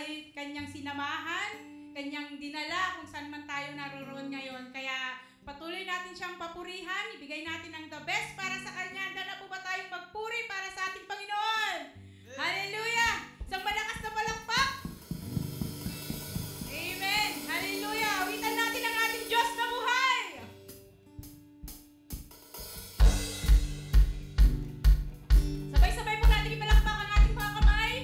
ay kanyang sinamahan, kanyang dinala kung saan man tayo naroroon ngayon. Kaya patuloy natin siyang papurihan, ibigay natin ang the best para sa kanya. Handa na po ba tayong magpuri para sa ating Panginoon? Hallelujah! Isang malakas na palakpak! Amen! Hallelujah! Awitan natin ang ating Diyos na buhay! Sabay-sabay po natin ipalakpak ang ating mga kamay.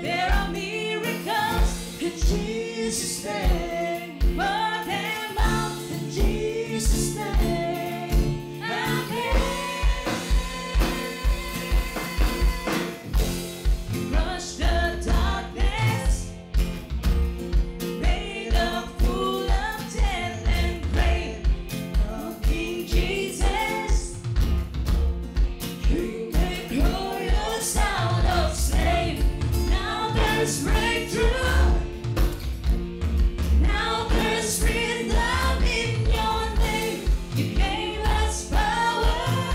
There are miracles in Jesus' name. Burn them out in Jesus' name. Amen. Crush the darkness, made a fool of death and grave. Of King Jesus, King and glorious out of slave. Now there's breakthrough. Now there's freedom in your name. You gave us power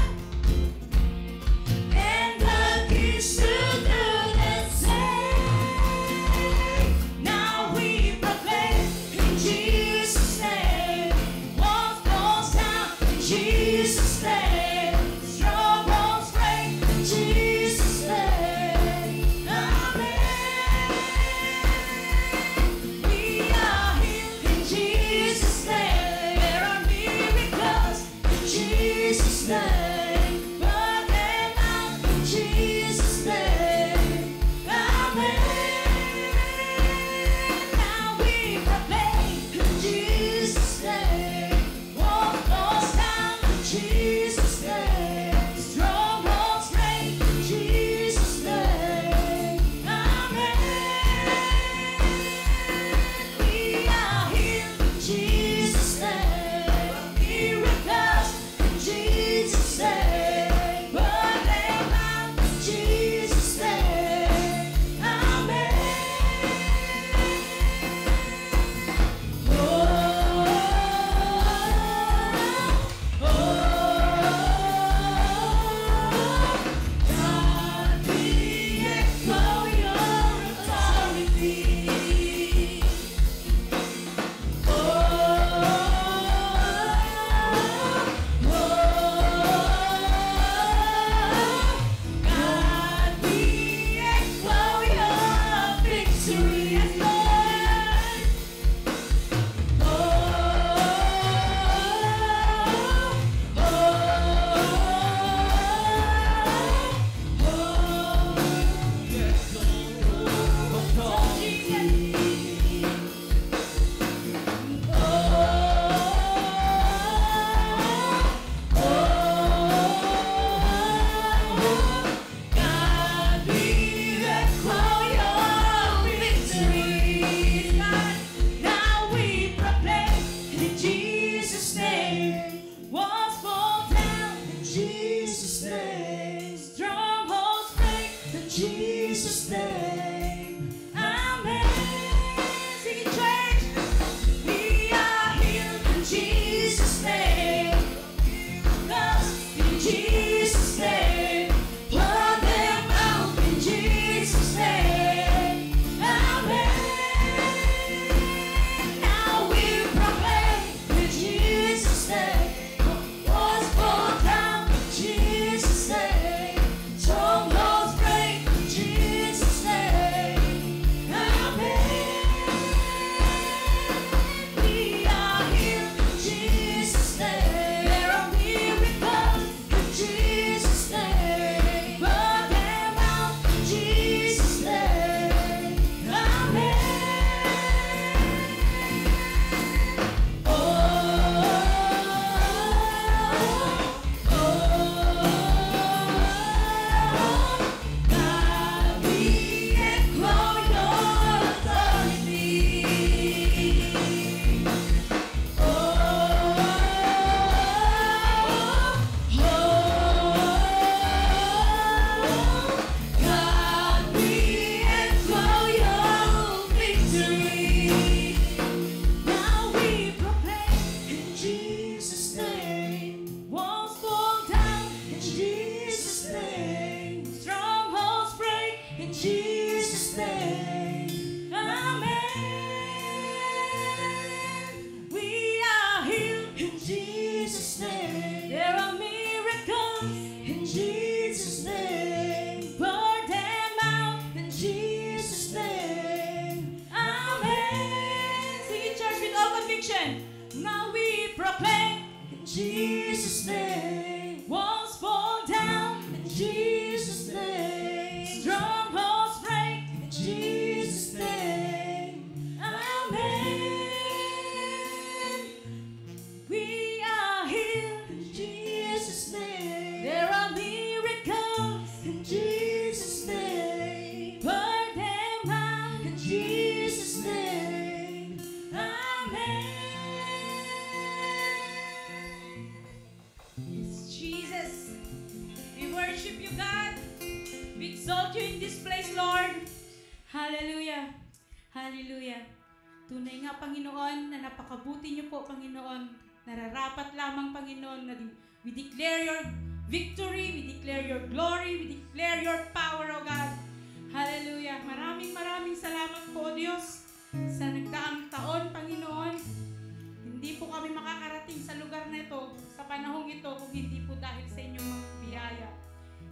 and the keys to do the same. Now we proclaim in Jesus' name. Walls falls down in Jesus' name. Strongholds break in Jesus' name. Amen. We are healed in Jesus' name. There are miracles in Jesus' name. Burn them out in Jesus' name. Amen. Now we proclaim in Jesus' name. Walls falls down in Jesus' name. Strongholds break in Jesus' name. Amen. We are healed in Jesus' name. Miracles in Jesus' name. Burn them out in Jesus' name. Amen. Oh, God, we echo your authority. God, we echo your victory, Lord. God, we echo your victory. Now we proclaim in Jesus' name. Walls fall down in Jesus' name. Strongholds break in Jesus' name. Amen. Sing it, church. We are healed in Jesus' name. Us in Jesus' name. Pour them out in Jesus' name. Amen. Now we proclaim in Jesus' name. Walls fall down in Jesus' name. Strongholds break in Jesus' name. Amen. We are healed in Jesus' name. There are miracles in Jesus' name. Burn them out in Jesus' name. Amen. God, we echo your authority. God, we echo your victory. Now we proclaim in Jesus' name. Walls fall down in Jesus' name. Strongholds break in Jesus' name. Amen. We are healed in Jesus' name. There are miracles in Jesus' name. Burn them out in Jesus' name. Amen. Sing it, church, with all conviction. Now we proclaim in Jesus' name. Walls fall down in Jesus' name. Strongholds break in Jesus' Hallelujah. Tunay nga, Panginoon, na napakabuti niyo po, Panginoon. Nararapat lamang, Panginoon, na we declare your victory, we declare your glory, we declare your power, O God. Hallelujah. Maraming salamat po, Diyos, sa nagdaang taon, Panginoon. Hindi po kami makakarating sa lugar na ito, sa panahong ito, kung hindi po dahil sa inyong mga biyaya.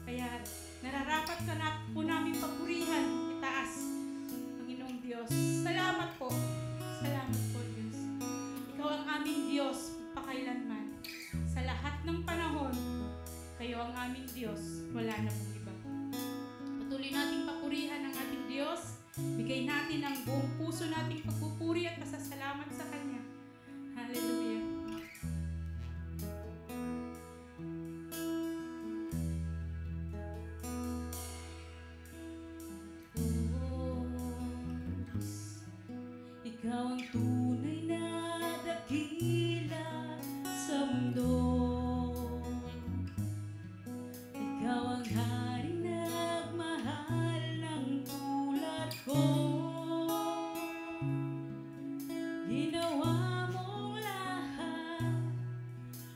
Kaya nararapat ka na po namin papurihan, itaas, Panginoong Diyos. Salamat po. Salamat po, Diyos. Ikaw ang aming Diyos, pakailanman. Sa lahat ng panahon, kayo ang aming Diyos. Wala na pong iba. Patuloy nating papurihan ang ating Diyos. Bigay natin ang buong puso nating pagpupuri at pasasalamat sa Kanya. Hallelujah. Ikaw ang tunay na dakila sa mundo. Ikaw ang haring nagmahal ng tulad ko. Ginawa mong lahat,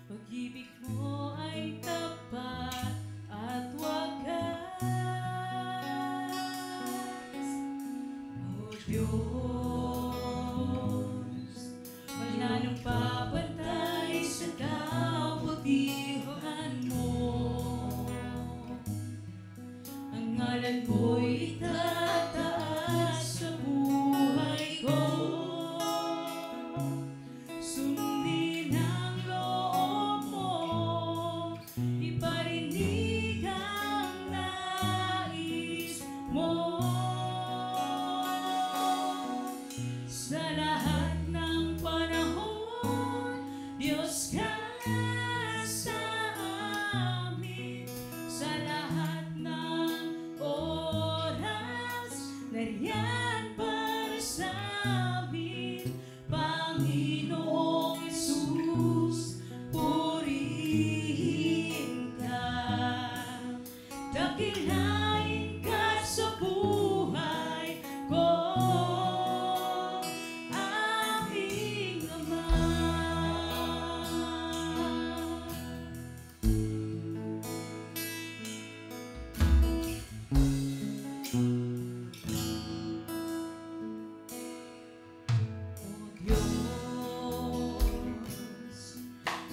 pag-ibig mo ay tapat at wagas. O Diyos, wala nang papantay sa kabutihan mo. Ang ngalan mo'y itataas sa buhay ko. Sundin ang loob mo, iparinig ang nais mo. Sa lahat ng panahon, Diyos ka sa amin. Sa lahat ng oras, nariyan para sa amin. Panginoong Jesus, purihin ka. Dakilain ka sa buhay ko.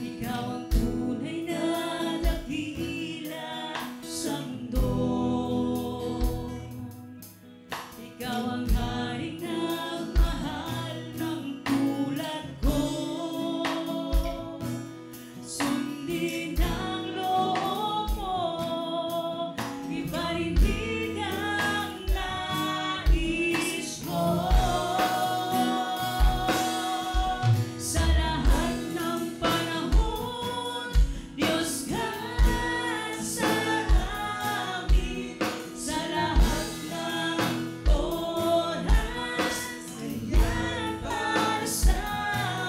Ikaw ang tunay na dakila sa mundo. Ikaw ang haring nagmahal ng tulad ko. Sundin ang loob mo, iparinig ang nais mo. Sa lahat ng panahon, Diyos ka sa amin. Sa lahat ng oras, nariyan para sa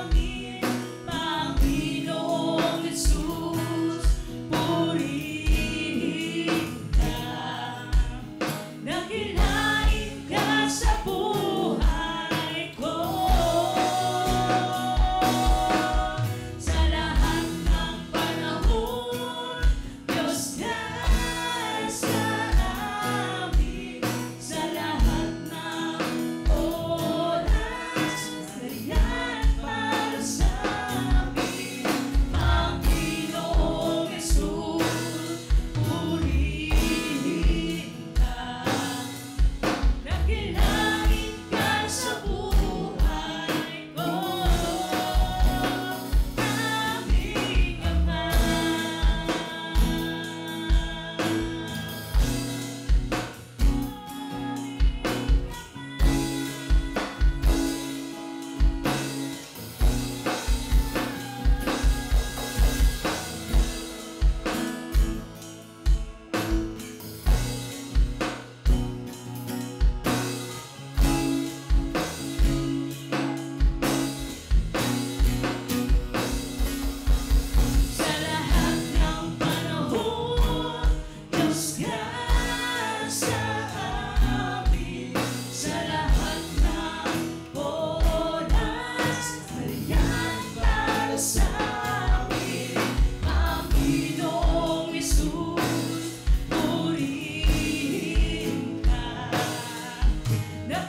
amin. Panginoong Jesus, purihin ka. Dakilain ka sa buhay ko. Sa lahat ng panahon, Diyos ka sa amin. Sa lahat ng oras, nariyan para sa amin. Panginoong Jesus, purihin ka. Dakilain ka sa buhay ko. Aming Ama.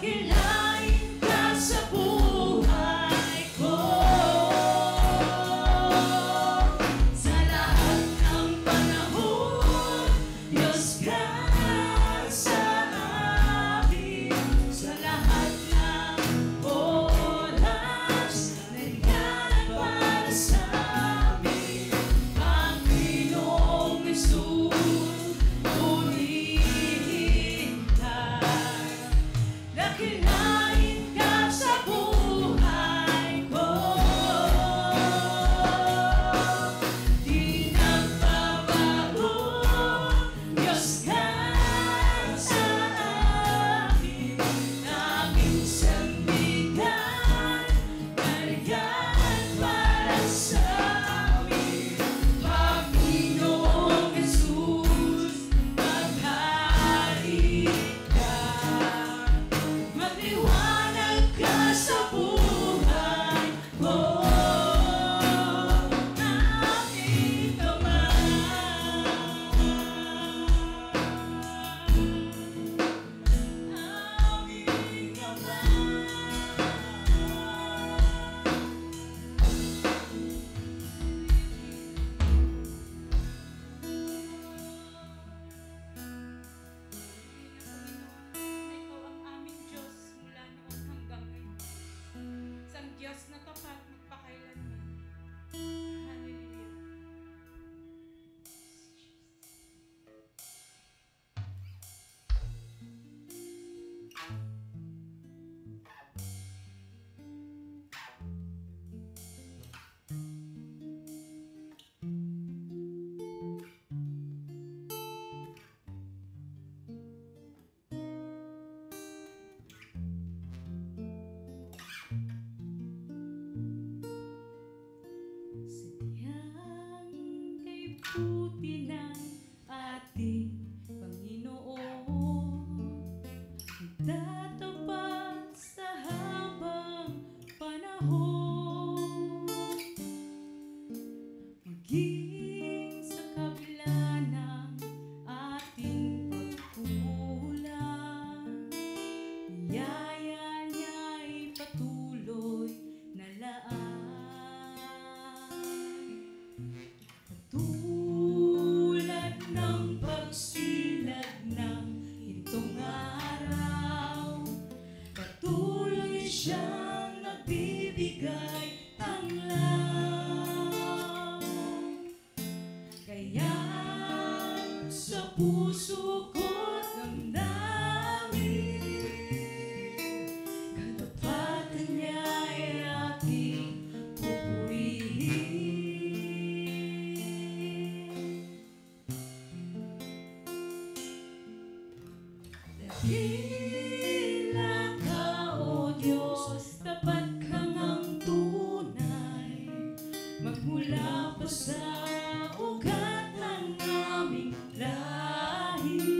Dakilain ka sa buhay ko. Sa lahat ng panahon, Diyos ka sa akin. Sa lahat ng oras, nandiyan para sa amin. Panginoong Hesus, purihin ka. Dakilain ka sa buhay ko. Di nagbabago, Diyos ka sa akin. Aming sandigan, nandiyan para sa amin. Panginoong Hesus, maghari ka. Magliwanag ka sa buhay ko. Aking Ama. Aming Ama. Panginoon, na ikaw ang aming Diyos mula noon hanggang ngayon. Isang Diyos na tapat magpakailanman. Hallelujah. Sadyang kay buti ng ating Panginoon, tatapat sa habang panahon. Maging sa kabila ng ating pagkukulang, biyaya niya'y patuloy na laan. Tulad ng pagsilag ng itong araw, patuloy siyang nagbibigay tanglaw. Kaya sa puso ko't damdamin, katapatan niya'y aking pupurihin. Dakila ka, O Diyos, tapat ka ngang tunay, magmula pa sa ugat ng aming lahi.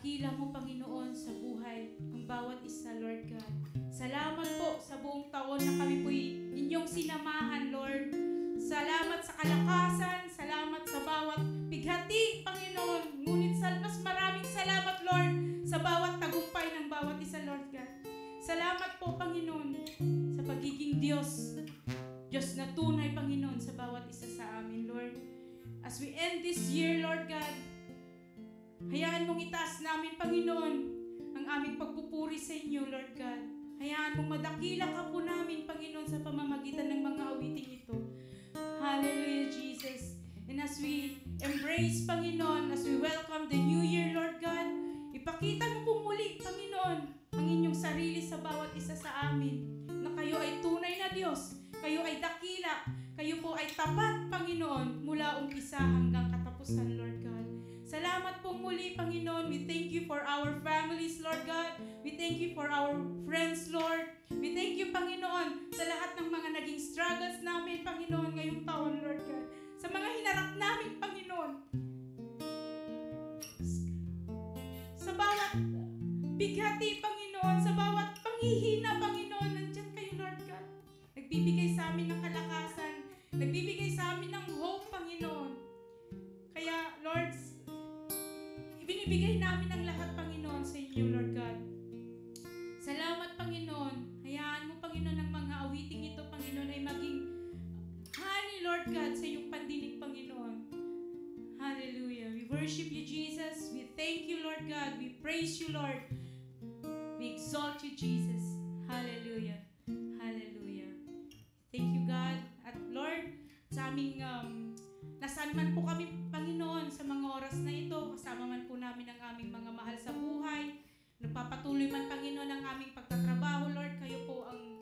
dakila mo, Panginoon, sa buhay ng bawat isa, Lord God. Salamat po sa buong taon na kami po'y inyong sinamahan, Lord. Salamat sa kalakasan, salamat sa bawat bighati, Panginoon. Ngunit mas maraming salamat, Lord, sa bawat tagumpay ng bawat isa, Lord God. Salamat po, Panginoon, sa pagiging Diyos. Diyos na tunay, Panginoon, sa bawat isa sa amin, Lord. As we end this year, Lord God, hayaan mong itaas namin, Panginoon, ang aming pagpupuri sa inyo, Lord God. Hayaan mong madakila ka po namin, Panginoon, sa pamamagitan ng mga awiting ito. Hallelujah, Jesus. And as we embrace, Panginoon, as we welcome the new year, Lord God, ipakita mo po muli, Panginoon, ang inyong sarili sa bawat isa sa amin, na kayo ay tunay na Diyos, kayo ay dakila, kayo po ay tapat, Panginoon, mula umpisa hanggang katapusan, Lord God. Salamat po muli, Panginoon. We thank you for our families, Lord God. We thank you for our friends, Lord. We thank you, Panginoon, sa lahat ng mga naging struggles namin, Panginoon, ngayong taon, Lord God. Sa mga hinarap namin, Panginoon. Sa bawat bighati, Panginoon, sa bawat panghihina, Panginoon, nandiyan kayo, Lord God. Nagbibigay sa amin ng kalakasan. Nagbibigay sa amin ng hope, Panginoon. Kaya, Lord, ibinibigay namin ang lahat, Panginoon, sa inyo, Lord God. Salamat, Panginoon. Hayaan mo, Panginoon, ang mga awiting ito, Panginoon, ay maging honey, Lord God, sa iyong pandinig, Panginoon. Hallelujah. We worship you, Jesus. We thank you, Lord God. We praise you, Lord. We exalt you, Jesus. Hallelujah. Hallelujah. Thank you, God. At Lord, sa aming nasaan man po kami, Panginoon, sa mga oras na ito, kasama man po namin ang aming mga mahal sa buhay, nagpapatuloy man, Panginoon, ang aming pagtatrabaho, Lord, kayo po ang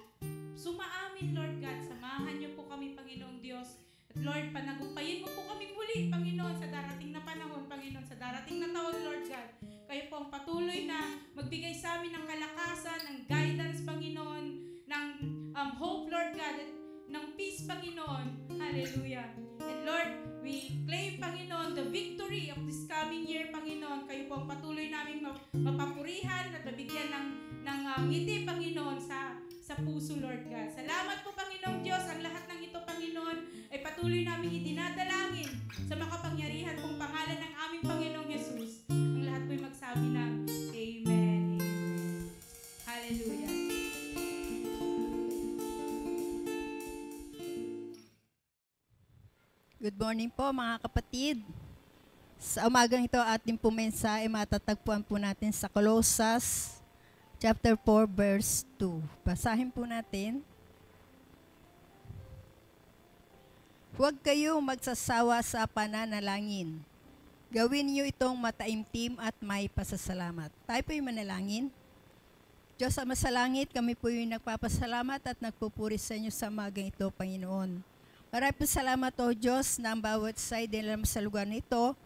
sumaamin, Lord God. Samahan niyo po kami, Panginoong Diyos. At Lord, panagumpayin mo po kami muli, Panginoon, sa darating na panahon, Panginoon, sa darating na taon, Lord God. Kayo po ang patuloy na magbigay sa amin ng kalakasan, ng guidance, Panginoon, ng hope, Lord God, at ng peace, Panginoon. Hallelujah. And Lord, we claim, Panginoon, the victory of this coming year, Panginoon. Kayo po ang patuloy namin mapapurihan at mabigyan ng ngiti, Panginoon, sa puso, Lord God. Salamat po, Panginoong Diyos. Ang lahat ng ito, Panginoon, ay patuloy namin idinadalangin sa makapangyarihan pong pangalan ng aming Panginoong Jesus. Ang lahat po'y magsabi ng Amen. Amen. Hallelujah. Good morning po mga kapatid. Sa umagang ito ating pumensa ay matatagpuan po natin sa Colossus chapter 4 verse 2. Basahin po natin. Huwag kayong magsasawa sa pananalangin. Gawin niyo itong mataimtim at may pasasalamat. Tayo po'y manalangin. Diyos sa masalangit, kami po yung nagpapasalamat at nagpupuri sa inyo sa umagang ito, Panginoon. Maraming salamat, O Diyos, na ang bawat side nila sa lugar nito.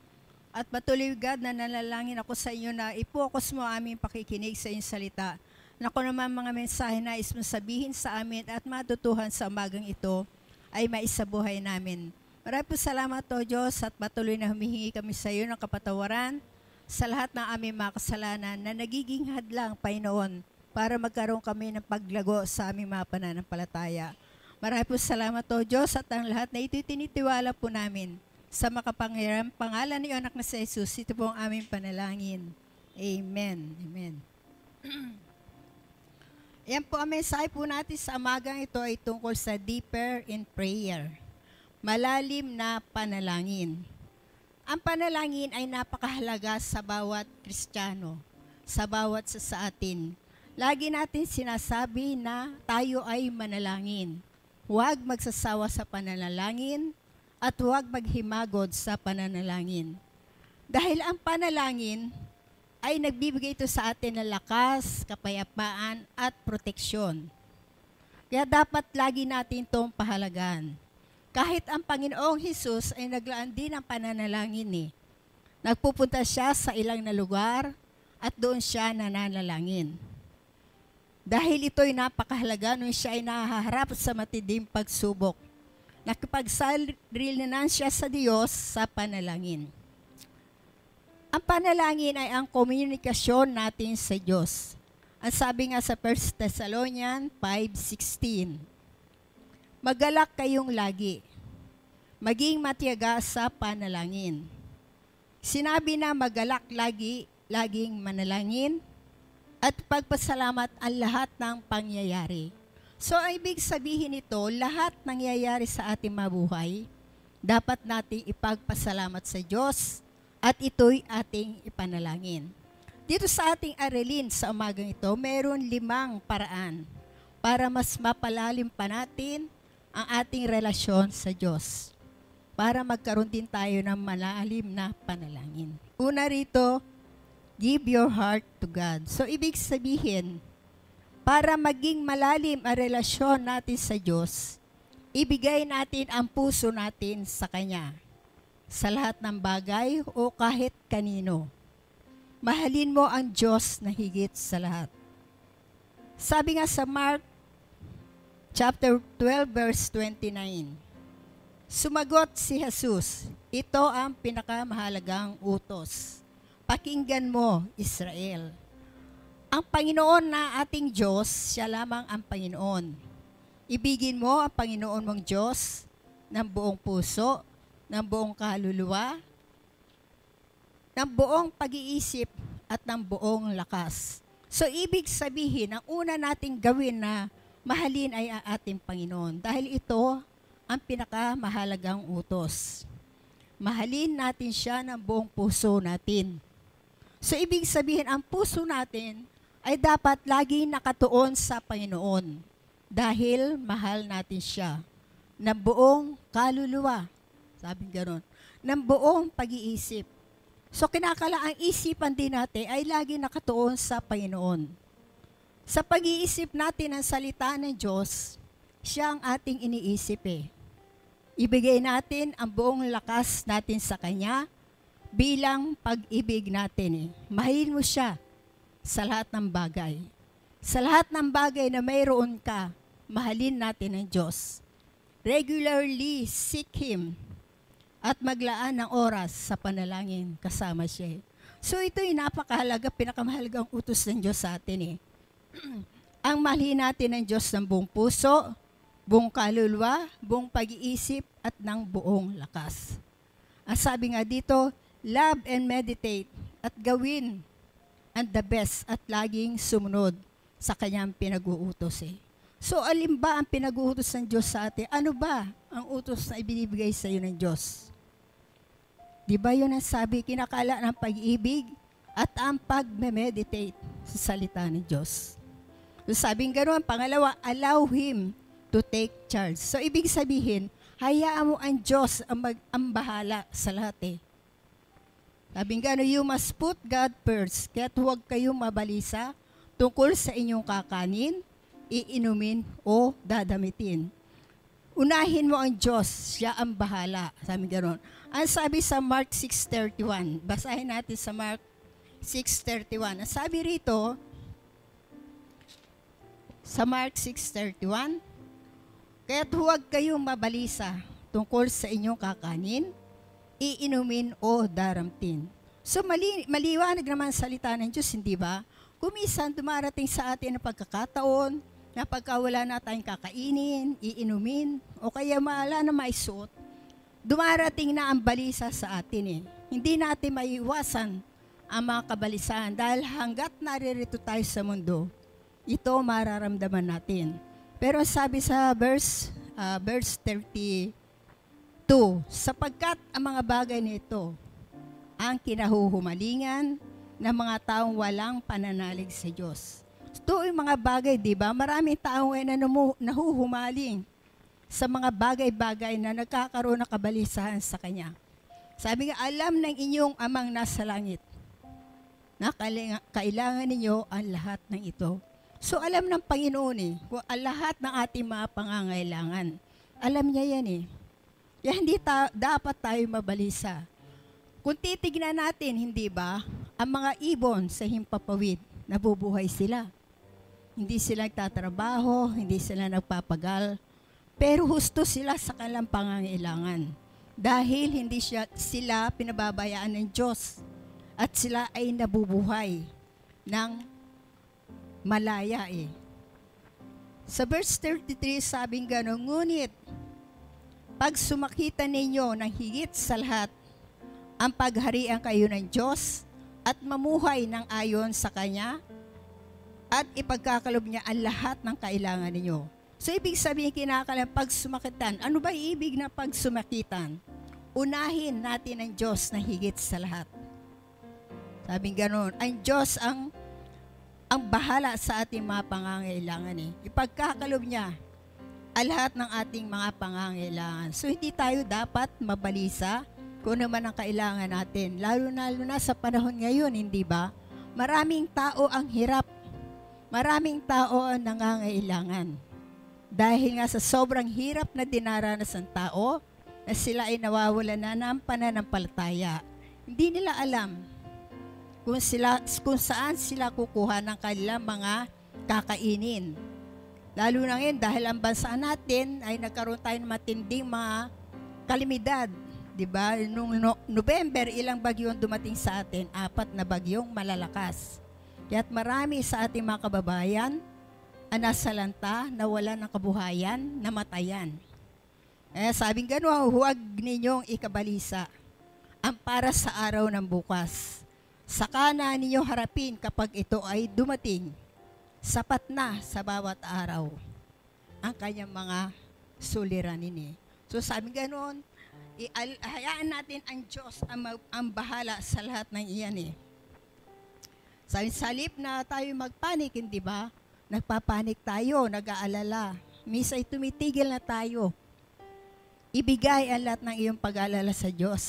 At patuloy, God, na nanalangin ako sa inyo na i-focus mo aming pakikinig sa inyong salita. Na kung naman mga mensahe na is sabihin sa amin at matutuhan sa umagang ito, ay maisabuhay namin. Maraming salamat, O Diyos, at patuloy na humihingi kami sa iyo ng kapatawaran sa lahat ng aming mga kasalanan na nagiging hadlang, Panginoon, para magkaroon kami ng paglago sa aming mga pananampalataya. Maraming po salamat, O Diyos, at ang lahat na ito'y tinitiwala po namin sa makapangyarihang pangalan ni anak na si Jesus. Ito po ang aming panalangin. Amen. Amen. Yan po ang mensahe po natin sa umagang ito ay tungkol sa deeper in prayer. Malalim na panalangin. Ang panalangin ay napakahalaga sa bawat Kristiyano, sa bawat sa atin. Lagi natin sinasabi na tayo ay manalangin. Huwag magsasawa sa pananalangin at huwag maghimagod sa pananalangin. Dahil ang panalangin ay nagbibigay ito sa atin ng lakas, kapayapaan at proteksyon. Kaya dapat lagi natin itong pahalagan. Kahit ang Panginoong Hesus ay naglaan din ng pananalangin. Nagpupunta siya sa ilang na lugar at doon siya nananalangin. Dahil ito'y napakahalaga nung siya ay nahaharap sa matinding pagsubok. Nakipagsarilinan siya sa Diyos sa panalangin. Ang panalangin ay ang komunikasyon natin sa Diyos. Ang sabi nga sa 1 Thessalonians 5:16, magalak kayong lagi, maging matiyaga sa panalangin. Sinabi na magalak lagi, laging manalangin, at pagpasalamat ang lahat ng pangyayari. So, ibig sabihin nito, lahat nangyayari sa ating mabuhay, dapat nating ipagpasalamat sa Diyos at ito'y ating ipanalangin. Dito sa ating aralin sa umagang ito, meron 5 paraan para mas mapalalim pa natin ang ating relasyon sa Diyos, para magkaroon din tayo ng malalim na panalangin. Una rito, give your heart to God. So, ibig sabihin, para maging malalim ang relasyon natin sa Diyos, ibigay natin ang puso natin sa Kanya, sa lahat ng bagay o kahit kanino. Mahalin mo ang Diyos na higit sa lahat. Sabi nga sa Mark chapter 12 verse 29, sumagot si Jesus, ito ang pinakamahalagang utos. Pakinggan mo, Israel. Ang Panginoon na ating Diyos, siya lamang ang Panginoon. Ibigin mo ang Panginoon mong Diyos ng buong puso, ng buong kaluluwa, ng buong pag-iisip, at ng buong lakas. So, ibig sabihin, ang una nating gawin na mahalin ay ang ating Panginoon. Dahil ito ang pinakamahalagang utos. Mahalin natin siya ng buong puso natin. So, ibig sabihin, ang puso natin ay dapat lagi nakatuon sa Panginoon dahil mahal natin siya ng buong kaluluwa. Sabi gano'n, ng buong pag-iisip. So, kinakalaang isipan din natin ay lagi nakatuon sa Panginoon. Sa pag-iisip natin ng salita ng Diyos, siya ang ating iniisip eh. Ibigay natin ang buong lakas natin sa Kanya bilang pag-ibig natin eh. Mahalin mo siya sa lahat ng bagay. Sa lahat ng bagay na mayroon ka, mahalin natin ang Diyos. Regularly seek Him at maglaan ng oras sa panalangin kasama siya. So ito'y napakahalaga, pinakamahalagang utos ng Diyos sa atin eh. Ang mahalin natin ng Diyos ng buong puso, buong kaluluwa, buong pag-iisip at ng buong lakas. Ang sabi nga dito, love and meditate at gawin ang the best at laging sumunod sa Kanyang pinag-uutos eh. So, alin ba ang pinag-uutos ng Diyos sa atin? Ano ba ang utos na ibinibigay sa iyo ng Diyos? Di ba yun ang sabi, kinakala ng pag-ibig at ang pag-meditate sa salita ng Diyos. So, sabing gano'n, pangalawa, allow Him to take charge. So, ibig sabihin, hayaan mo ang Diyos ang bahala sa lahat eh. Sabing gano'n, you must put God first, kaya't huwag kayong mabalisa tungkol sa inyong kakanin, iinumin o dadamitin. Unahin mo ang Diyos, siya ang bahala. Sabi gano'n. Ang sabi sa Mark 6:31, basahin natin sa Mark 6:31. Ang sabi rito, sa Mark 6:31, kaya't huwag kayong mabalisa tungkol sa inyong kakanin, iinumin o daramtin. So maliwanag naman salita ng Diyos, hindi ba? Kumisan dumarating sa atin ang pagkakataon na pagka wala na tayong kakainin, iinumin, o kaya wala na maisuot, dumarating na ang balisa sa atin eh. Hindi natin maiwasan ang mga kabalisahan dahil hanggat naririto tayo sa mundo, ito mararamdaman natin. Pero sabi sa verse 32, sapagkat ang mga bagay nito ang kinahuhumalingan ng mga taong walang pananalig sa Diyos. Ito yung mga bagay, di ba? Maraming tao na nahuhumaling sa mga bagay-bagay na nagkakaroon ng kabalisahan sa Kanya. Sabi nga, alam ng inyong amang nasa langit na kailangan ninyo ang lahat ng ito. So alam ng Panginoon eh, ang lahat ng ating mga pangangailangan. Alam niya yan eh. Kaya hindi dapat tayo mabalisa. Kung titignan natin, hindi ba, ang mga ibon sa himpapawid, nabubuhay sila. Hindi sila nagtatrabaho, hindi sila nagpapagal, pero husto sila sa kanilang pangangailangan. Dahil hindi sila pinababayaan ng Diyos. at sila ay nabubuhay ng malaya Sa verse 33, sabing gano'n, ngunit pag sumakita ninyo ng higit sa lahat ang pagharian kayo ng Diyos at mamuhay ng ayon sa Kanya at ipagkakalob niya ang lahat ng kailangan ninyo. So, ibig sabihin kinakailangan pagsumakitan. Ano ba ibig na pagsumakitan? Unahin natin ang Diyos na higit sa lahat. Sabing gano'n, ang Diyos ang bahala sa ating mga pangangailangan Ipagkakalob niya ang lahat ng ating mga pangangailangan. So, hindi tayo dapat mabalisa kung naman ang kailangan natin. Lalo na sa panahon ngayon, hindi ba? Maraming tao ang hirap. Maraming tao ang nangangailangan. Dahil nga sa sobrang hirap na dinaranas ng tao, na sila ay nawawala na ng pananampalataya. Hindi nila alam kung saan sila kukuha ng kanilang mga kakainin. Lalo na ngayon dahil ang bansa natin ay nagkaroon tayo ng matinding mga kalamidad. Diba? Noong November, ilang bagyo ang dumating sa atin? 4 na bagyong malalakas. Kaya't marami sa ating mga kababayan ang nasalanta, nawalan ng kabuhayan, namatayan. Sabing gano'n, huwag ninyong ikabalisa ang para sa araw ng bukas. Saka na ninyo harapin kapag ito ay dumating. Sapat na sa bawat araw ang kanyang mga suliranin So sabi ganoon, hayaan natin ang Diyos ang bahala sa lahat ng iyan Sabi, salip na tayo magpanik, hindi ba? Nagpapanik tayo, nag-aalala. Misa ay tumitigil na tayo. Ibigay ang lahat ng iyong pag-aalala sa Diyos.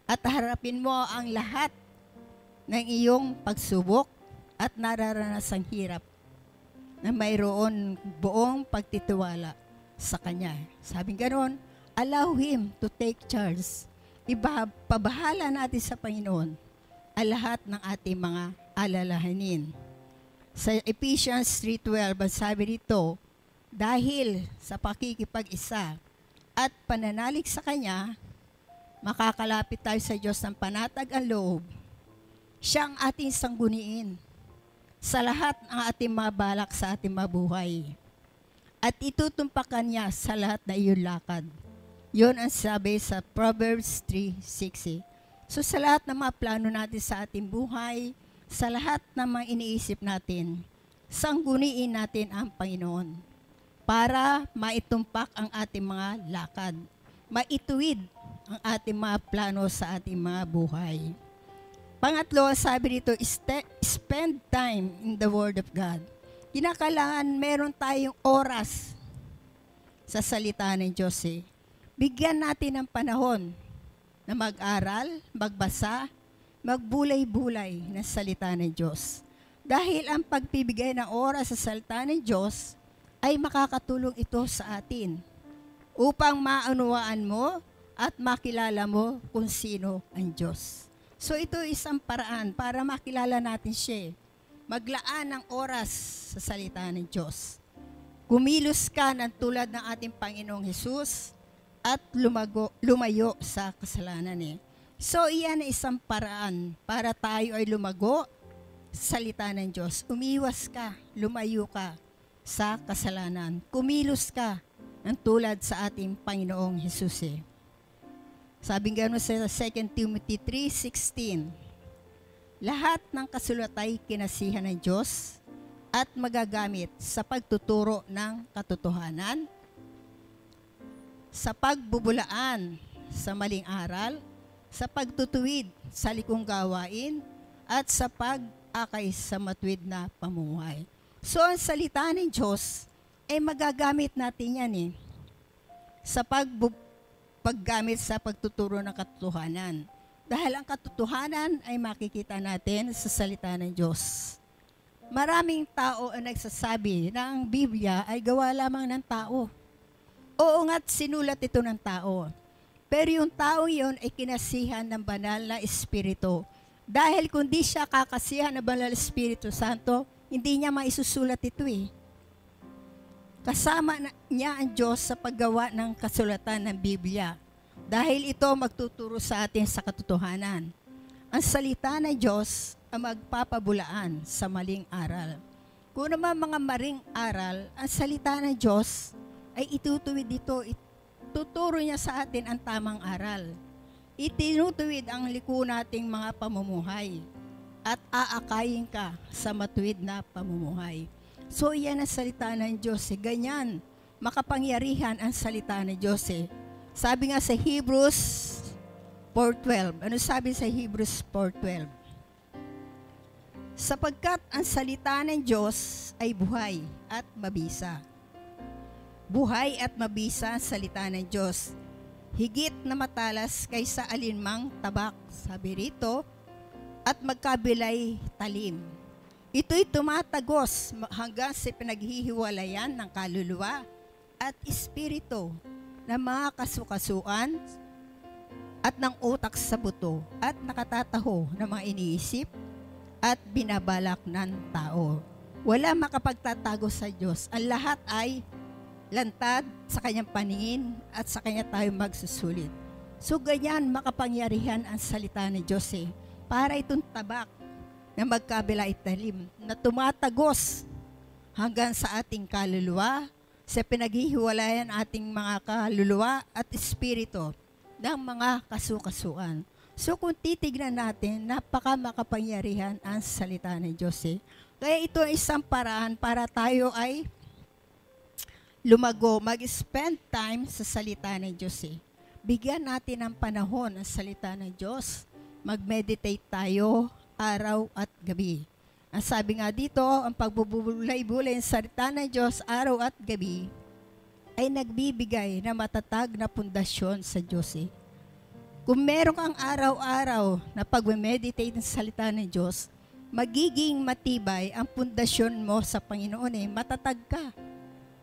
At harapin mo ang lahat ng iyong pagsubok at nararanasang hirap na mayroon buong pagtitiwala sa Kanya. Sabing ganoon, allow Him to take charge. Pabahala natin sa Panginoon ang lahat ng ating mga alalahanin. Sa Ephesians 3:12, sabi dito, dahil sa pakikipag-isa at pananalig sa Kanya, makakalapit tayo sa Diyos ng panatag ang loob. Siya ang ating sangguniin sa lahat ng ating mga balak sa ating mabuhay. At itutumpakan niya sa lahat na iyong lakad. Yun ang sabi sa Proverbs 3:6. So sa lahat ng mga plano natin sa ating buhay, sa lahat ng mga iniisip natin, sangguniin natin ang Panginoon para maitumpak ang ating mga lakad, maituwid ang ating mga plano sa ating mga buhay. Pangatlo, sabi dito, spend time in the Word of God. Kinakailangan meron tayong oras sa salita ng Diyos Bigyan natin ng panahon na mag-aral, magbasa, magbulay-bulay ng salita ng Diyos. Dahil ang pagpibigay ng oras sa salita ng Diyos ay makakatulong ito sa atin upang maunawaan mo at makilala mo kung sino ang Diyos. So ito isang paraan para makilala natin siya. Maglaan ng oras sa salita ng Diyos. Kumilos ka ng tulad ng ating Panginoong Hesus at lumayo sa kasalanan So iyan ay isang paraan para tayo ay lumago sa salita ng Diyos. Umiwas ka, lumayo ka sa kasalanan. Kumilos ka ng tulad sa ating Panginoong Hesus Sabing gano'n sa 2 Timothy 3:16, lahat ng kasulat ay kinasihan ng Diyos at magagamit sa pagtuturo ng katotohanan, sa pagbubulaan sa maling aral, sa pagtutuwid sa likong gawain, at sa pag-akay sa matuwid na pamumuhay. So, ang salita ng Diyos ay magagamit natin yan sa paggamit sa pagtuturo ng katotohanan. Dahil ang katotohanan ay makikita natin sa salita ng Diyos. Maraming tao ang nagsasabi na ang Biblia ay gawa lamang ng tao. Oo nga't sinulat ito ng tao. Pero yung tao yon ay kinasihan ng banal na Espiritu. Dahil kung di siya kakasihan ng banal na Espiritu Santo, hindi niya maisusulat ito Kasama niya ang Diyos sa paggawa ng kasulatan ng Biblia. Dahil ito magtuturo sa atin sa katotohanan. ang salita ng Diyos ang magpapabulaan sa maling aral. Kung naman mga maring aral, ang salita ng Diyos ay itutuwid dito, ituturo niya sa atin ang tamang aral. Itinutuwid ang liko nating mga pamumuhay at aakayin ka sa matuwid na pamumuhay. So yan ang salita ng Diyos. Ganyan, makapangyarihan ang salita ng Diyos. Sabi nga sa Hebrews 4:12. Ano sabi sa Hebrews 4:12? Sapagkat ang salita ng Diyos ay buhay at mabisa. Buhay at mabisa ang salita ng Diyos. Higit na matalas kaysa alinmang tabak, sabi rito, at magkabilay talim. Ito'y tumatagos hanggang sa pinaghihiwalayan ng kaluluwa at espiritu ng mga kasukasuan at ng utak sa buto at nakatataho ng mga iniisip at binabalak ng tao. Wala makapagtatago sa Diyos. Ang lahat ay lantad sa kanyang paningin at sa kanya tayo magsusulit. So ganyan makapangyarihan ang salita ni Diyos para itong tabak na magkabila italim na tumatagos hanggang sa ating kaluluwa, sa pinaghihiwalayan ating mga kaluluwa at espiritu ng mga kasukasuan. So kung titignan natin, napaka makapangyarihan ang salita ng Diyos. Kaya ito ay isang paraan para tayo ay lumago, mag-spend time sa salita ng Diyos. Bigyan natin ng panahon ang salita ng Diyos. Mag-meditate tayo araw at gabi. Ang sabi nga dito, ang pagbubulay-bulay ng salita ng Diyos araw at gabi ay nagbibigay na matatag na pundasyon sa Diyos. Kung meron kang araw-araw na pag-meditate ng salita ng Diyos, magiging matibay ang pundasyon mo sa Panginoon. Matatag ka.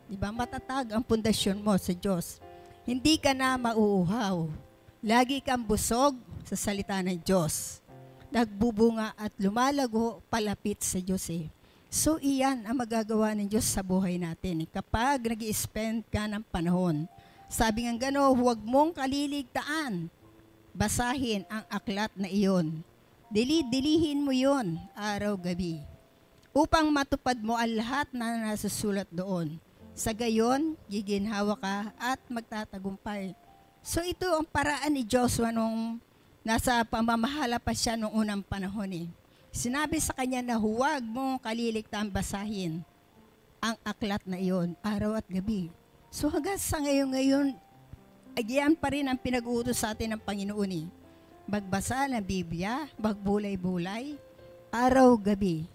Diba? Matatag ang pundasyon mo sa Diyos. Hindi ka na mauuhaw. Lagi kang busog sa salita ng Diyos. Nagbubunga at lumalago palapit sa Diyos. So iyan ang magagawa ng Diyos sa buhay natin. Kapag nag-i-spend ka ng panahon, sabi nga gano'n, huwag mong kaliligtaan. Basahin ang aklat na iyon. Dilihin mo yon araw-gabi upang matupad mo ang lahat na nasusulat doon. Sa gayon, giginhawa ka at magtatagumpay. So ito ang paraan ni Joshua nung nasa pamamahala pa siya noong unang panahon. Sinabi sa kanya na huwag mong kaliligtaan basahin ang aklat na iyon araw at gabi. So hanggang sa ngayon, yan pa rin ang pinag-uutos sa atin ng Panginoon. Magbasa ng Biblia, magbulay-bulay, araw-gabi.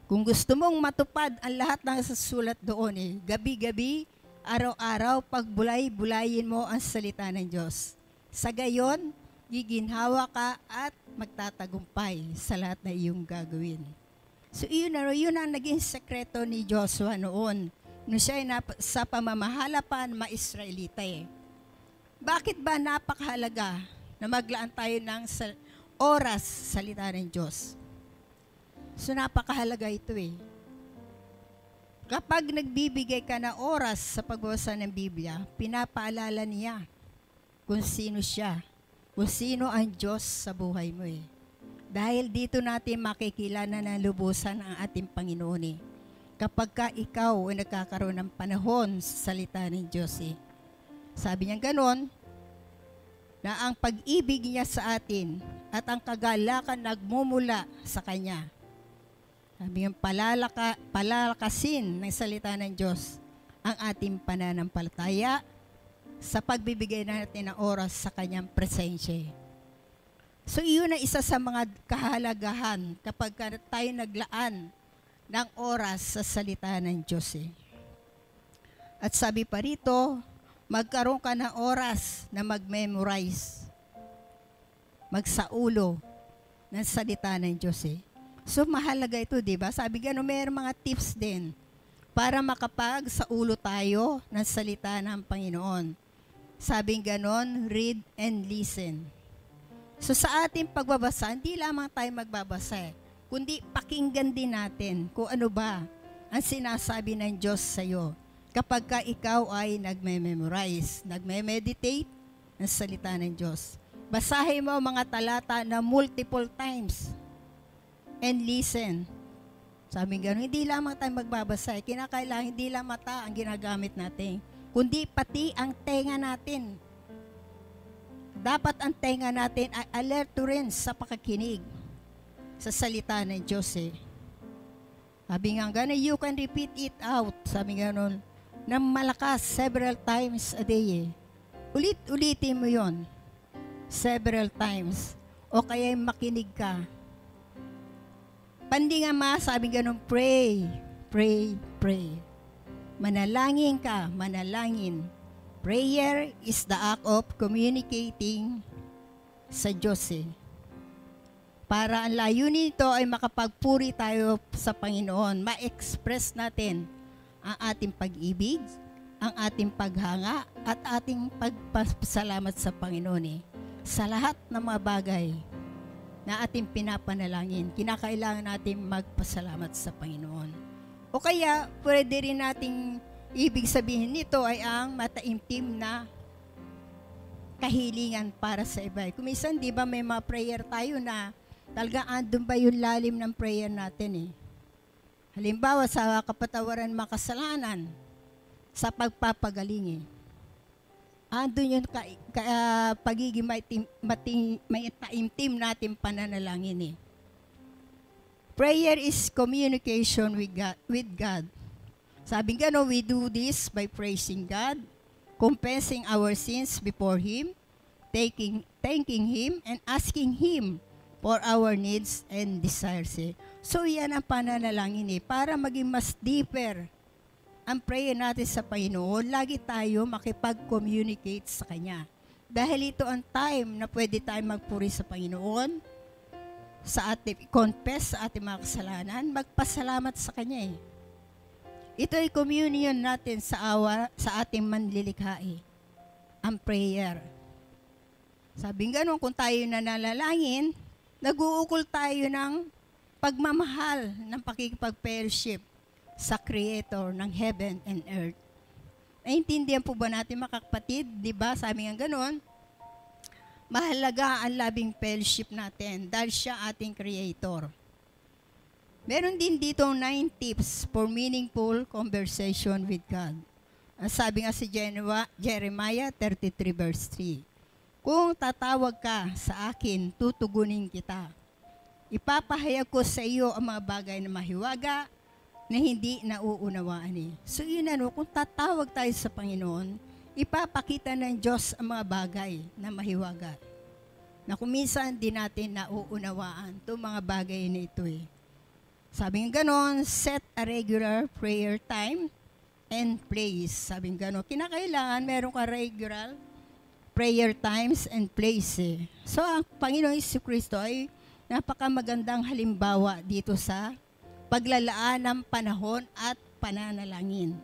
Kung gusto mong matupad ang lahat ng susulat doon, gabi-gabi, araw-araw, pagbulay-bulayin mo ang salita ng Diyos. Sa gayon, giginhawa ka at magtatagumpay sa lahat na iyong gagawin. So yun ang naging sekreto ni Joshua noon. Nung siya ay sa pamamahala pa ng mga Israelita. Bakit ba napakahalaga na maglaan tayo ng oras sa salita ng Diyos? So napakahalaga ito Kapag nagbibigay ka ng oras sa pagbasa ng Biblia, pinapaalala niya kung sino siya, kung sino ang Diyos sa buhay mo Dahil dito natin makikilala na lubusan ang ating Panginoon kapag ka ikaw ay nagkakaroon ng panahon sa salita ng Diyos. Sabi niya ganon, na ang pag-ibig niya sa atin at ang kagalakan nagmumula sa Kanya. Sabi niya, palalakasin ng salita ng Diyos ang ating pananampalataya sa pagbibigay natin ng oras sa Kanyang presensya. So iyon na isa sa mga kahalagahan kapag tayo naglaan ng oras sa salita ng Diyos. At sabi pa rito, magkaroon ka ng oras na mag-memorize, magsaulo ng salita ng Diyos. So mahalaga ito, di ba? Sabi gano'n, mayroong mga tips din para makapagsaulo tayo ng salita ng Panginoon. Sabi gano'n, read and listen. So sa ating pagbabasa, hindi lamang tayo magbabasa kundi pakinggan din natin kung ano ba ang sinasabi ng Diyos sa iyo kapag ka ikaw ay nagme-memorize, nagme-meditate ng salita ng Diyos. Basahin mo ang mga talata na multiple times and listen. Sabi gano'n, hindi lamang tayo magbabasa. Kinakailangan hindi lang mata ang ginagamit natin, kundi pati ang tenga natin. Dapat ang tenga natin ay alerto rin sa pakikinig sa salita ng Diyos eh. Sabi nga gano'n, you can repeat it out. Sabi gano'n, na malakas several times a day eh. Ulit-ulitin mo yon several times. O kaya makinig ka. Pandi nga sabi ganun, pray, pray, pray. Manalangin ka, manalangin. Prayer is the act of communicating sa Diyos eh. Para ang layunin nito ay makapagpuri tayo sa Panginoon. Ma-express natin ang ating pag-ibig, ang ating paghanga, at ating pagpasalamat sa Panginoon eh. Sa lahat ng mga bagay na ating pinapanalangin, kinakailangan natin magpasalamat sa Panginoon. O kaya, pwede rin nating ibig sabihin nito ay ang mataimtim na kahilingan para sa iba. Kung minsan, di ba may mga prayer tayo na talaga andun ba yung lalim ng prayer natin eh. Halimbawa, sa kapatawaran makasalanan, sa pagpapagaling eh. Andun yung pagiging may taimtim natin pananalangin eh. Prayer is communication with God. Sabi nga no, we do this by praising God, confessing our sins before Him, thanking Him, and asking Him for our needs and desires eh. So yan ang pananalangin eh, para maging mas deeper ang prayer natin sa Panginoon, lagi tayo makipag-communicate sa Kanya. Dahil ito ang time na pwede tayo magpuri sa Panginoon, sa ating confess sa ating mga kasalanan, magpasalamat sa Kanya eh. Ito ay communion natin sa ating manlilikha eh, ang prayer. Sabi nga kung tayo nanalangin, nag-uukol tayo ng pagmamahal ng pakikipag-fellowship sa Creator ng heaven and earth. Naintindihan po ba natin mga kapatid? Diba? Sabi nga gano'n, mahalaga ang loving fellowship natin dahil siya ating Creator. Meron din dito 9 tips for meaningful conversation with God. Sabi nga si Jeremiah 33 verse 3, kung tatawag ka sa akin, tutugunin kita. Ipapahayag ko sa iyo ang mga bagay na mahiwaga, na hindi nauunawaan eh. So yun kung tatawag tayo sa Panginoon, ipapakita ng Diyos ang mga bagay na mahiwaga. Na kung minsan di natin nauunawaan itong mga bagay na ito eh. Sabi nga ganon, set a regular prayer time and place. Sabi nga ganon, kinakailangan meron ka regular prayer times and place eh. So ang Panginoon Jesucristo ay napakamagandang halimbawa dito sa paglalaan ng panahon at pananalangin.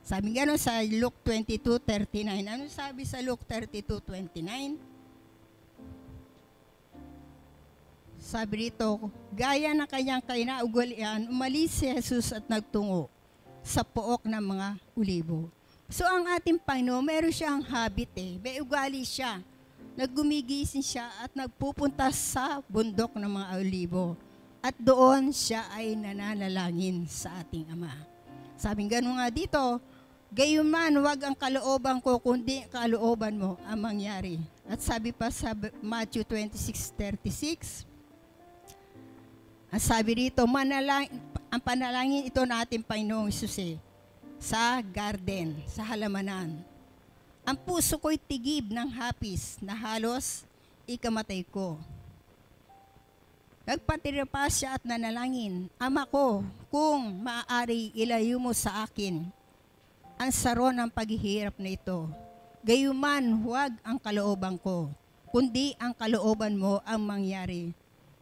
Sabi nga sa Luke 22:39. Ano sabi sa Luke 32:29? Sabi rito, gaya ng kanyang kinaugalian, umalis si Jesus at nagtungo sa pook ng mga ulibo. So ang ating Panginoon, meron siyang habit eh. May ugali siya. Naggumigising siya at nagpupunta sa bundok ng mga ulibo. At doon siya ay nananalangin sa ating Ama. Sabing gano'n nga dito, gayunman wag ang kalooban ko, kundi ang kalooban mo ang mangyari. At sabi pa sa Matthew 26:36, ang sabi rito, ang panalangin ito natin Panginoong Hesus sa garden, sa halamanan. Ang puso ko'y tigib ng hapis na halos ikamatay ko. Nagpatirapa siya at nanalangin, Ama ko, kung maaari ilayo mo sa akin ang saron ng paghihirap na ito. Gayuman, huwag ang kalooban ko, kundi ang kalooban mo ang mangyari.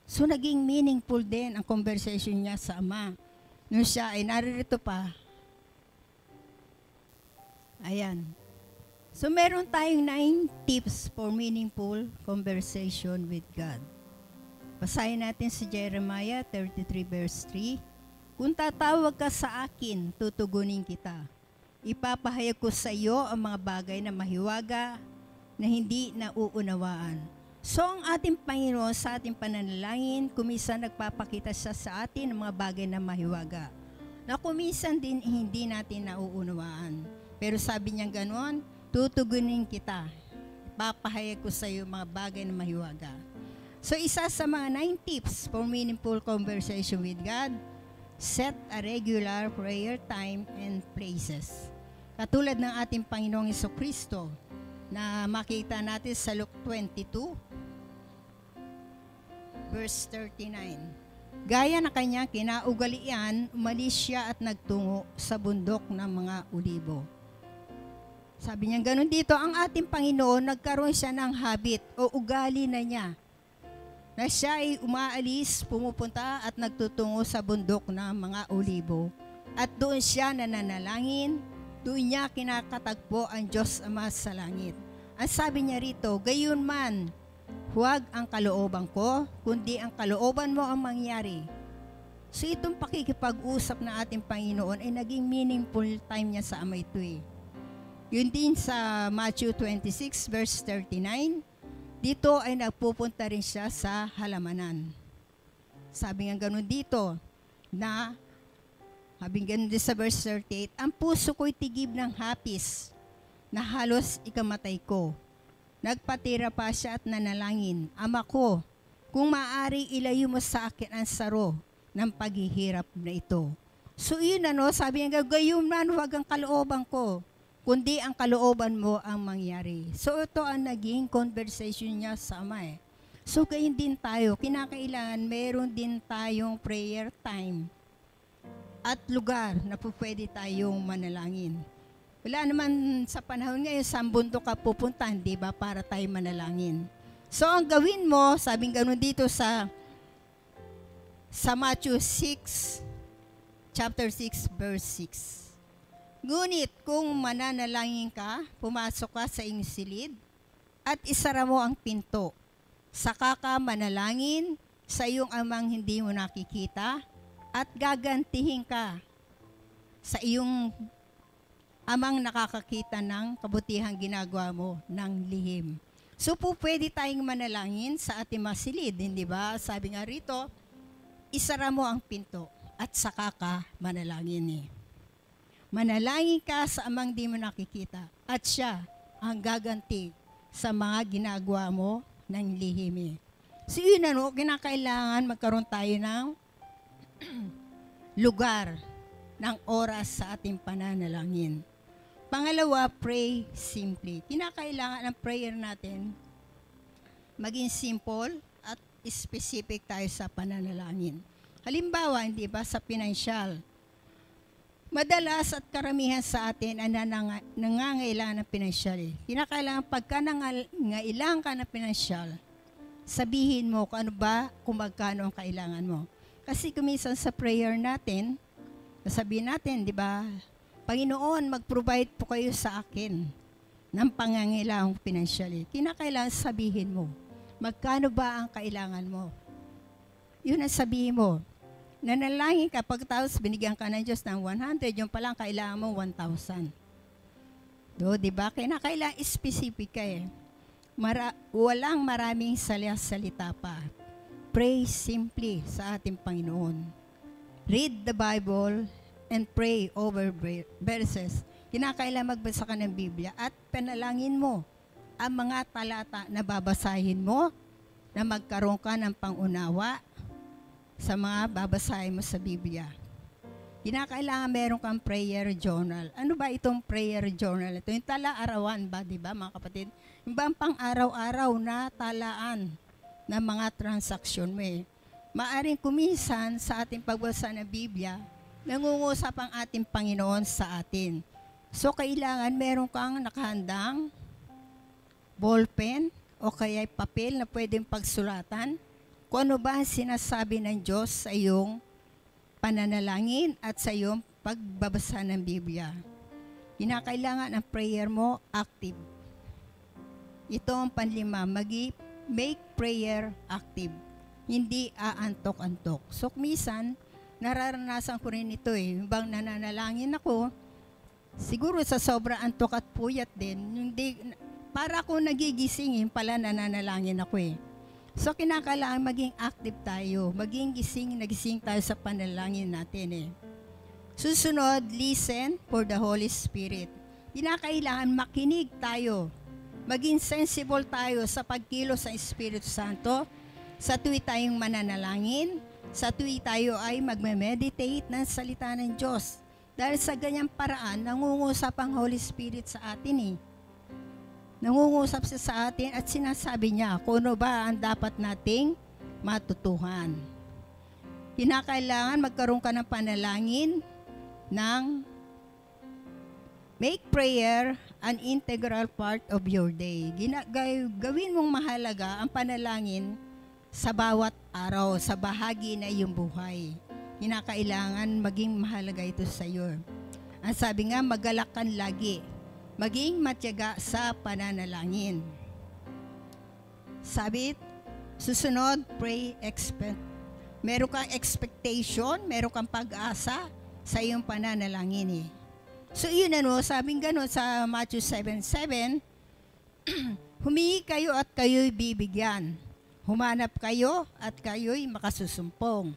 So naging meaningful din ang conversation niya sa Ama. Nung siya ay naririto pa. Ayan. So meron tayong 9 tips for meaningful conversation with God. Basahin natin si Jeremiah 33 verse 3. Kung tatawag ka sa akin, tutugunin kita. Ipapahayag ko sa iyo ang mga bagay na mahiwaga na hindi nauunawaan. So ang ating Panginoon sa ating pananalangin, kuminsan nagpapakita siya sa atin ng mga bagay na mahiwaga, na kuminsan din hindi natin nauunawaan. Pero sabi niya gano'n, tutugunin kita. Papahayag ko sa iyo mga bagay na mahiwaga. So isa sa mga 9 tips for meaningful conversation with God, set a regular prayer time and places. Katulad ng ating Panginoong Jesucristo na makita natin sa Luke 22, verse 39. Gaya na kanyang kinaugalian, umalis siya at nagtungo sa bundok ng mga Olibo. Sabi niya ganun dito, ang ating Panginoon, nagkaroon siya ng habit o ugali na niya, na siya ay umaalis, pumupunta at nagtutungo sa bundok ng mga Olibo. At doon siya nananalangin, doon niya kinakatagpo ang Diyos Ama sa langit. Ang sabi niya rito, gayon man, huwag ang kalooban ko, kundi ang kalooban mo ang mangyari. So itong pakikipag-usap na ating Panginoon ay naging meaningful time niya sa Ama ito eh. Yun din sa Matthew 26 verse 39, dito ay nagpupunta rin siya sa halamanan. Sabi nga ganun dito, na sabi nga ganun din sa verse 38, ang puso ko'y tigib ng hapis, na halos ikamatay ko. Nagpatira pa siya at nanalangin, Ama ko, kung maaari ilayo mo sa akin ang saro ng paghihirap na ito. So yun sabi nga, gayon man huwag ang kalooban ko, kundi ang kalooban mo ang mangyari. So ito ang naging conversation niya sa Ama eh. So gayon din tayo, kinakailangan meron din tayong prayer time at lugar na pwede tayong manalangin. Wala naman sa panahon ngayon, sa bundok ka pupuntahan, di ba, para tayo manalangin. So ang gawin mo, sabing gano'n dito sa Matthew 6, chapter 6, verse 6. Ngunit kung mananalangin ka, pumasok ka sa iyong silid at isara mo ang pinto. Saka ka manalangin sa iyong amang hindi mo nakikita at gagantihin ka sa iyong amang nakakakita ng kabutihang ginagawa mo ng lihim. So po pwede tayong manalangin sa ating masilid, hindi ba? Sabi nga rito, isara mo ang pinto at saka ka manalangin eh. Manalangin ka sa amang di mo nakikita at siya ang gaganti sa mga ginagawa mo ng lihim. So yun kinakailangan magkaroon tayo ng lugar, ng oras sa ating pananalangin. Pangalawa, pray simply. Kinakailangan ang prayer natin maging simple at specific tayo sa pananalangin. Halimbawa, hindi ba sa financial, madalas at karamihan sa atin ang nangangailangan ng pinansyal. Kinakailangan pagka nangailangan ka ng pinansyal, sabihin mo kung ano ba, kung magkano ang kailangan mo. Kasi kuminsan sa prayer natin, sabihin natin, di ba, Panginoon, mag-provide po kayo sa akin ng pangangailangang pinansyal. Kinakailangan sabihin mo, magkano ba ang kailangan mo? Yun ang sabihin mo. Nanalangin ka, pagkatapos binigyan ka ng Diyos ng 100, yung palang kailangan mo 1,000. Diba? Kailangan specific ka eh. Walang maraming salita pa. Pray simply sa ating Panginoon. Read the Bible and pray over verses. Kinakailangan magbasa ka ng Biblia at panalangin mo ang mga talata na babasahin mo na magkaroon ka ng pangunawa sa mga babasahin mo sa Biblia. Kinakailangan meron kang prayer journal. Ano ba itong prayer journal? Ito yung tala-arawan ba, di ba mga kapatid? Yung ba ang pang-araw-araw na talaan ng mga transaksyon mo eh. Maaring kuminsan sa ating pagbasa ng Biblia, nangungusap ang ating Panginoon sa atin. So kailangan meron kang nakahandang ballpen o kaya papel na pwedeng pagsulatan kung ano ba ang sinasabi ng Diyos sa iyong pananalangin at sa iyong pagbabasa ng Biblia. Kinakailangan ang prayer mo active. Ito ang panlima, make prayer active. Hindi aantok-antok. So, minsan, nararanasan ko rin ito eh. Bang nananalangin ako, siguro sa sobrang antok at puyat din, hindi, para ako nagigising, yun pala nananalangin ako eh. So, kinakailangan maging active tayo, maging nagising tayo sa panalangin natin eh. Susunod, listen for the Holy Spirit. Kinakailangan makinig tayo, maging sensible tayo sa pagkilos sa Espiritu Santo, sa tuwi tayong mananalangin, sa tuwi tayo ay magme-meditate ng salita ng Diyos. Dahil sa ganyang paraan, nangungusap ang Holy Spirit sa atin eh. Nangungusap siya sa atin at sinasabi niya kung ano ba ang dapat nating matutuhan. Kinakailangan magkaroon ka ng panalangin ng make prayer an integral part of your day. Gawin mong mahalaga ang panalangin sa bawat araw, sa bahagi na iyong buhay. Kinakailangan maging mahalaga ito sa iyo. Ang sabi nga, magalak kan lagi. Maging matyaga sa pananalangin. Sabi, susunod, pray, expect. Meron kang expectation, meron kang pag-asa sa iyong pananalangin eh. So yun sabing gano'n sa Matthew 7:7, humingi kayo at kayo'y bibigyan. Humanap kayo at kayo'y makasusumpong.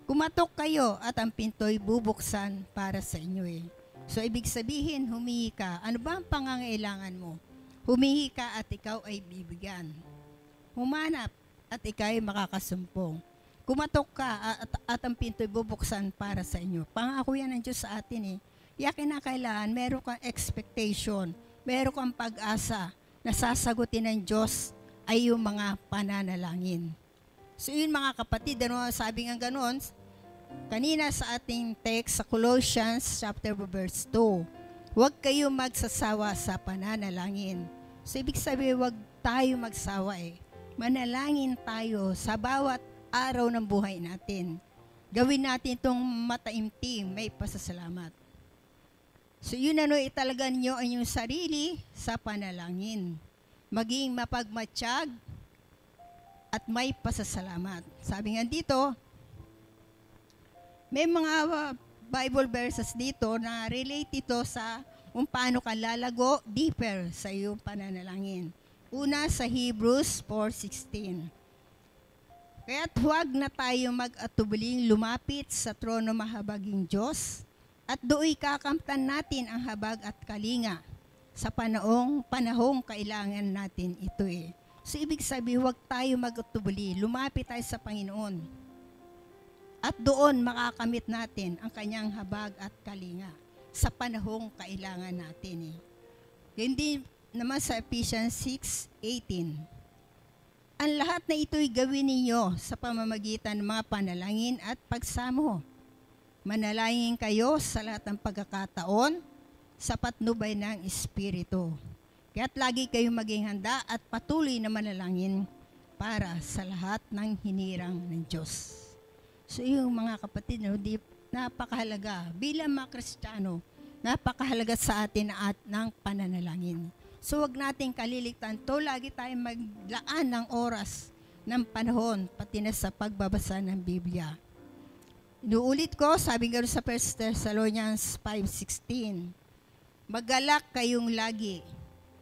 Kumatok kayo at ang pinto'y bubuksan para sa inyo eh. So, ibig sabihin, humingi ka. Ano ba ang pangangailangan mo? Humingi ka at ikaw ay bibigyan. Humanap at ikaw ay makakasumpong. Kumatok ka at ang pinto'y bubuksan para sa inyo. Pangako yan ng Diyos sa atin eh. Kaya kinakailangan, meron kang expectation, meron kang pag-asa na sasagutin ng Diyos ay yung mga pananalangin. So, yun mga kapatid, sabi nga ganon, kanina sa ating text sa Colossians chapter verse 2, huwag kayo magsasawa sa pananalangin. So, ibig sabihin, huwag tayo magsawa eh. Manalangin tayo sa bawat araw ng buhay natin. Gawin natin itong mataimtim, may pasasalamat. So, yun italagan nyo ang inyong sarili sa panalangin. Maging mapagmatsyag at may pasasalamat. Sabi nga dito, may mga Bible verses dito na relate ito sa kung paano ka lalago deeper sa iyong pananalangin. Una sa Hebrews 4:16. Kaya't huwag na tayo mag-atubiling lumapit sa trono mahabaging Diyos at do'y kakamtan natin ang habag at kalinga sa panahong kailangan natin ito eh. So ibig sabihin, huwag tayo mag-atubili, lumapit tayo sa Panginoon. At doon makakamit natin ang kanyang habag at kalinga sa panahong kailangan natin eh. Hindi naman sa Ephesians 6:18. Ang lahat na ito'y gawin ninyo sa pamamagitan ng mga panalangin at pagsamo. Manalangin kayo sa lahat ng pagkakataon sa patnubay ng Espiritu. Kaya't lagi kayong maging handa at patuloy na manalangin para sa lahat ng hinirang ng Diyos. So yung mga kapatid, napakahalaga. Bilang mga Kristiyano, napakahalaga sa atin ng pananalangin. So wag nating kaliligtan to, lagi tayong maglaan ng oras, ng panahon, pati na sa pagbabasa ng Biblia. Inuulit ko, sabi nga sa 1 Thessalonians 5:16, magalak kayong lagi,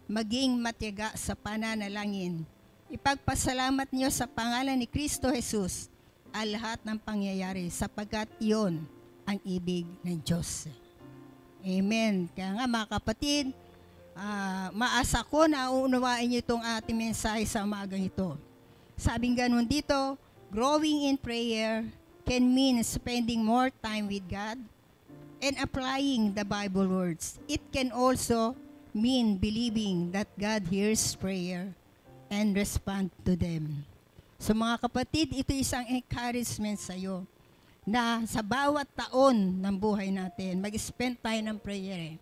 maging matyaga sa pananalangin. Ipagpasalamat niyo sa pangalan ni Kristo Jesus ang lahat ng pangyayari sapagkat iyon ang ibig ng Diyos. Amen. Kaya nga mga kapatid, maasa ko na uunawain niyo itong ating mensahe sa umagang ito. Sabing ganun dito, growing in prayer can mean spending more time with God and applying the Bible words. It can also mean believing that God hears prayer and respond to them. So mga kapatid, ito isang encouragement sa iyo na sa bawat taon ng buhay natin, mag-spend tayo ng prayer.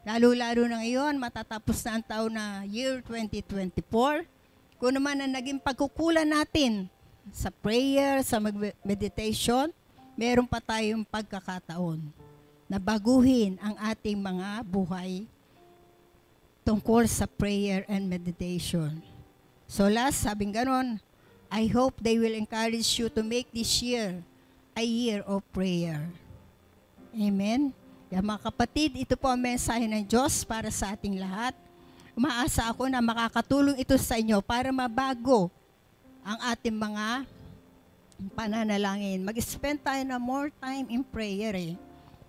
Lalo-lalo na ngayon, matatapos na ang taon na year 2024. Kung naman ang naging pagkukulan natin sa prayer, sa meditation, meron pa tayong pagkakataon na baguhin ang ating mga buhay tungkol sa prayer and meditation. So last, sabing ganon, I hope they will encourage you to make this year a year of prayer. Amen? Kaya mga kapatid, ito po ang mensahe ng Diyos para sa ating lahat. Umaasa ako na makakatulong ito sa inyo para mabago ang ating mga pananalangin. Mag-spend tayo na more time in prayer eh.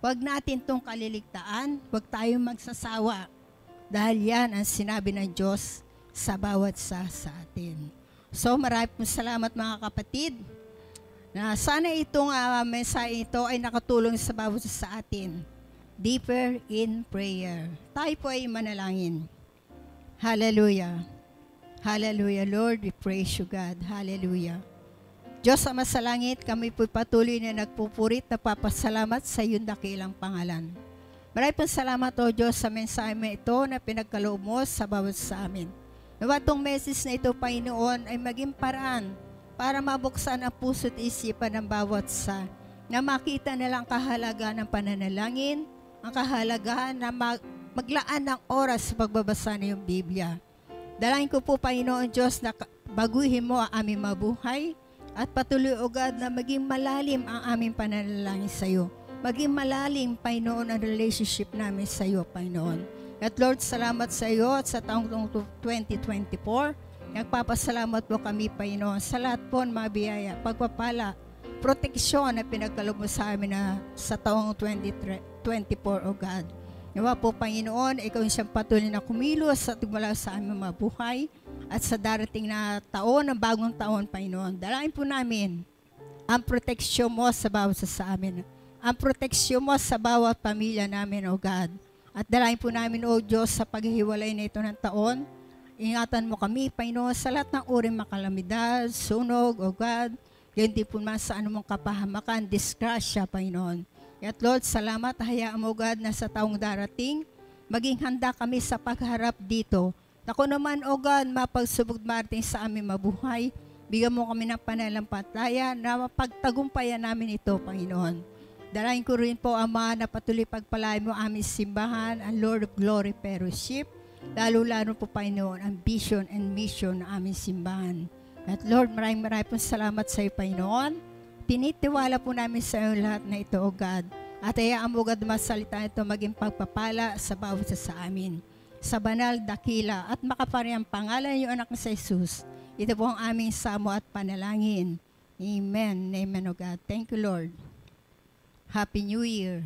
Huwag natin itong kaliligtaan, huwag tayong magsasawa. Dahil yan ang sinabi ng Diyos sa bawat sa atin. So maraming salamat mga kapatid. Na sana itong mensahe ito ay nakatulong sa bawat sa atin. Deeper in prayer. Tayo po ay manalangin. Hallelujah. Hallelujah, Lord. We praise you, God. Hallelujah. Diyos sa masalangit, kami po'y patuloy na nagpupurit, napapasalamat sa iyong dakilang pangalan. Maraming salamat, O Diyos, sa mensahe mo ito na pinagkaloob mo sa bawat sa amin. Nawa itong message na ito, Panginoon, ay maging paraan para mabuksan ang puso't isipan ng bawat sa na makita nilang kahalagahan ng pananalangin, ang kahalagahan na maglaan ng oras sa pagbabasa ng iyong Biblia. Dalangin ko po, Panginoon Diyos, na baguhin mo ang aming mabuhay at patuloy, O God, na maging malalim ang aming pananalangin sa iyo. Maging malalim, Panginoon, ang relationship namin sa iyo, Panginoon. At Lord, salamat sa iyo at sa taong 2024. Nagpapasalamat po kami, Panginoon, sa lahat po ng mga biyaya, pagpapala, proteksyon na pinagkaloob mo sa amin na sa taong 2024, O God. Nawa po, Panginoon, ikaw yung siyang patuloy na kumilos at tumula sa aming mga buhay at sa darating na taon, ang bagong taon, Panginoon. Dalangin po namin ang proteksyon mo sa bawat sa amin. Ang proteksyon mo sa bawat pamilya namin, O God. At dalangin po namin, O Diyos, sa paghihiwalay na ito ng taon. Ingatan mo kami, Panginoon, sa lahat ng uring makalamidad, sunog, O God. Yan din po naman sa anumang kapahamakan, disgrasya, Panginoon. At Lord, salamat, hayaan mo, God, na sa taong darating, maging handa kami sa pagharap dito. Ako naman, O God, mapagsubok marating sa aming mabuhay. Bigyan mo kami ng pananampalataya na mapagtagumpayan namin ito, Panginoon. Dalain ko rin po, Ama, na patuloy pagpalain mo aming simbahan, ang Lord of Glory Fellowship, lalo-lalo po, Panginoon, ang vision and mission ng aming simbahan. At Lord, maraming pong salamat sa iyo, Panginoon. Tinitiwala po namin sa iyo lahat na ito, O God. At hayaan mo, God, masalita ito maging pagpapala sa bawat sa amin. Sa banal, dakila, at makapariang pangalan ng anak sa Jesus. Ito po ang aming samo at panalangin. Amen. Amen, O God. Thank you, Lord. Happy New Year.